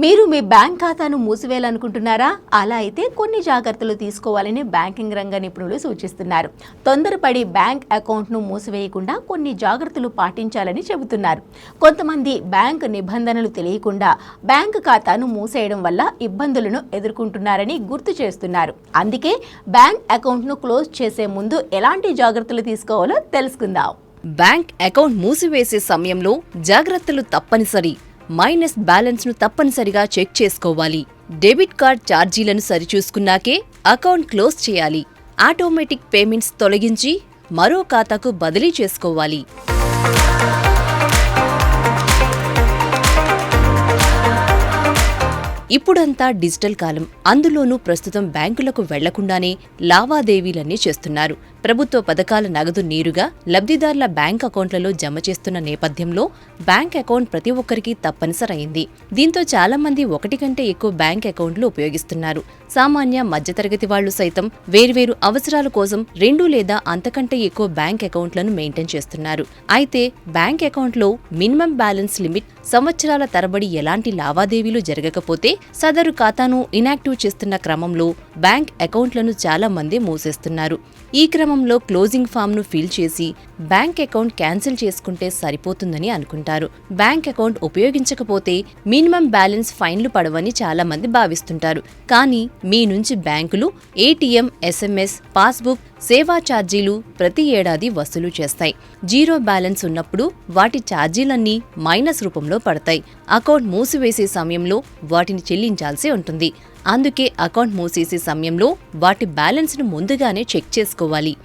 మీరు మీ బ్యాంక్ ఖాతాను మూసివేయాలనుకుంటున్నారా? అలా అయితే కొన్ని జాగ్రత్తలు తీసుకోవాలని బ్యాంకింగ్ రంగ నిపుణులు సూచిస్తున్నారు. తొందరపడి బ్యాంక్ అకౌంట్ను మూసివేయకుండా కొన్ని జాగ్రత్తలు పాటించాలని చెబుతున్నారు. కొంతమంది బ్యాంక్ నిబంధనలు తెలియకుండా బ్యాంక్ ఖాతాను మూసేయడం వల్ల ఇబ్బందులను ఎదుర్కొంటున్నారని గుర్తు చేస్తున్నారు. అందుకే బ్యాంక్ అకౌంట్ను క్లోజ్ చేసే ముందు ఎలాంటి జాగ్రత్తలు తీసుకోవాలో తెలుసుకుందాం. బ్యాంక్ అకౌంట్ మూసివేసే సమయంలో జాగ్రత్తలు తప్పనిసరి. మైనస్ బ్యాలెన్స్ను తప్పనిసరిగా చెక్ చేసుకోవాలి. డెబిట్ కార్డ్ ఛార్జీలను సరిచూసుకున్నాకే అకౌంట్ క్లోజ్ చేయాలి. ఆటోమేటిక్ పేమెంట్స్ తొలగించి మరో ఖాతాకు బదిలీ చేసుకోవాలి. ఇప్పుడంతా డిజిటల్ కాలం. అందులోనూ ప్రస్తుతం బ్యాంకులకు వెళ్లకుండానే లావాదేవీలన్నీ చేస్తున్నారు. ప్రభుత్వ పథకాల నగదు నేరుగా లబ్ధిదారుల బ్యాంక్ అకౌంట్లలో జమ చేస్తున్న నేపథ్యంలో బ్యాంక్ అకౌంట్ ప్రతి ఒక్కరికి తప్పనిసరైంది. దీంతో చాలా మంది ఒకటి కంటే ఎక్కువ బ్యాంక్ అకౌంట్లు ఉపయోగిస్తున్నారు. సామాన్య మధ్యతరగతి వాళ్లు సైతం వేర్వేరు అవసరాల కోసం 2 లేదా అంతకంటే ఎక్కువ బ్యాంక్ అకౌంట్లను మెయింటైన్ చేస్తున్నారు. అయితే బ్యాంక్ అకౌంట్లో మినిమం బ్యాలెన్స్ లిమిట్ సంవత్సరాల తరబడి ఎలాంటి లావాదేవీలు జరగకపోతే సదరు ఖాతాను ఇనాక్టివ్ చేస్తున్న క్రమంలో బ్యాంక్ అకౌంట్లను చాలా మంది మూసేస్తున్నారు. ఈ క్రమంలో క్లోజింగ్ ఫామ్ను ఫిల్ చేసి బ్యాంక్ అకౌంట్ క్యాన్సిల్ చేసుకుంటే సరిపోతుందని అనుకుంటారు. బ్యాంక్ అకౌంట్ ఉపయోగించకపోతే మినిమం బ్యాలెన్స్ ఫైన్లు పడవని చాలా మంది భావిస్తుంటారు. కానీ మీ నుంచి బ్యాంకులు ఏటీఎం, ఎస్ఎంఎస్, పాస్బుక్, సేవా ఛార్జీలు ప్రతి ఏడాది వసూలు చేస్తాయి. జీరో బ్యాలెన్స్ ఉన్నప్పుడు వాటి ఛార్జీలన్నీ మైనస్ రూపంలో పడతాయి. అకౌంట్ మూసివేసే సమయంలో వాటిని చెల్లించాల్సి ఉంటుంది. అందుకే అకౌంట్ మూసేసే సమయంలో వాటి బ్యాలెన్స్ను ముందుగానే చెక్ చేసుకోవాలి.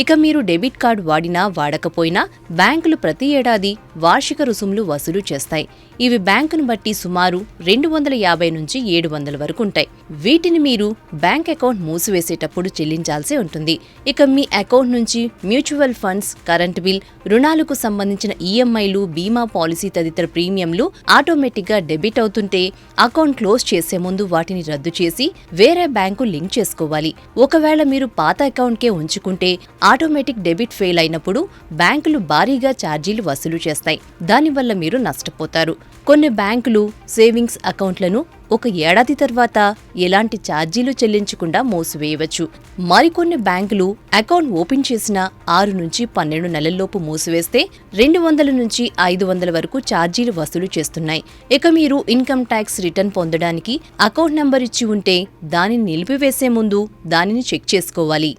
ఇక మీరు డెబిట్ కార్డు వాడినా వాడకపోయినా బ్యాంకులు ప్రతి ఏడాది వార్షిక రుసుములు వసూలు చేస్తాయి. ఇవి బ్యాంకును బట్టి సుమారు 250 నుంచి 700 వరకు ఉంటాయి. వీటిని మీరు బ్యాంక్ అకౌంట్ మూసివేసేటప్పుడు చెల్లించాల్సి ఉంటుంది. ఇక మీ అకౌంట్ నుంచి మ్యూచువల్ ఫండ్స్, కరెంట్ బిల్, రుణాలకు సంబంధించిన ఈఎంఐలు, బీమా పాలసీ తదితర ప్రీమియంలు ఆటోమేటిక్గా డెబిట్ అవుతుంటే అకౌంట్ క్లోజ్ చేసే ముందు వాటిని రద్దు చేసి వేరే బ్యాంకు లింక్ చేసుకోవాలి. ఒకవేళ మీరు పాత అకౌంట్కే ఉంచుకుంటే ఆటోమేటిక్ డెబిట్ ఫెయిల్ అయినప్పుడు బ్యాంకులు భారీగా ఛార్జీలు వసూలు చేస్తాయి. దానివల్ల మీరు నష్టపోతారు. కొన్ని బ్యాంకులు సేవింగ్స్ అకౌంట్లను 1 ఏడాది తర్వాత ఎలాంటి ఛార్జీలు చెల్లించకుండా మూసివేయవచ్చు. మరికొన్ని బ్యాంకులు అకౌంట్ ఓపెన్ చేసిన 6 నుంచి 12 నెలల్లోపు మూసివేస్తే 200 నుంచి 500 వరకు ఛార్జీలు వసూలు చేస్తున్నాయి. ఇక మీరు ఇన్కమ్ ట్యాక్స్ రిటర్న్ పొందడానికి అకౌంట్ నంబర్ ఇచ్చి ఉంటే దానిని నిలిపివేసే ముందు దానిని చెక్ చేసుకోవాలి.